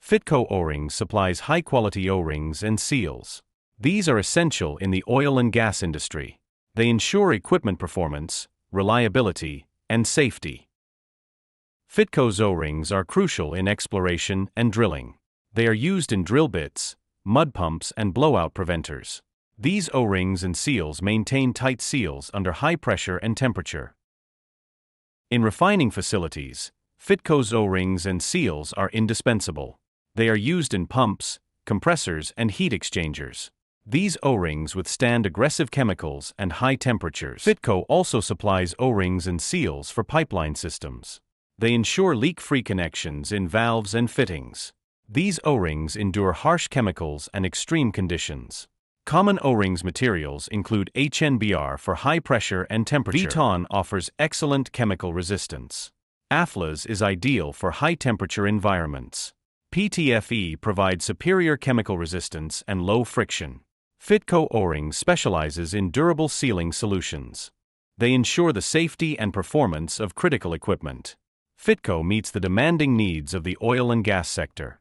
Fitco Orings supplies high-quality O-rings and seals. These are essential in the oil and gas industry. They ensure equipment performance, reliability, and safety. Fitco's O-rings are crucial in exploration and drilling. They are used in drill bits, mud pumps, and blowout preventers. These O-rings and seals maintain tight seals under high pressure and temperature. In refining facilities, Fitco's O-rings and seals are indispensable. They are used in pumps, compressors, and heat exchangers. These O-rings withstand aggressive chemicals and high temperatures. Fitco also supplies O-rings and seals for pipeline systems. They ensure leak-free connections in valves and fittings. These O-rings endure harsh chemicals and extreme conditions. Common O-rings materials include HNBR for high pressure and temperature. Viton offers excellent chemical resistance. AFLAS is ideal for high-temperature environments. PTFE provides superior chemical resistance and low friction. Fitco Orings specializes in durable sealing solutions. They ensure the safety and performance of critical equipment. Fitco meets the demanding needs of the oil and gas sector.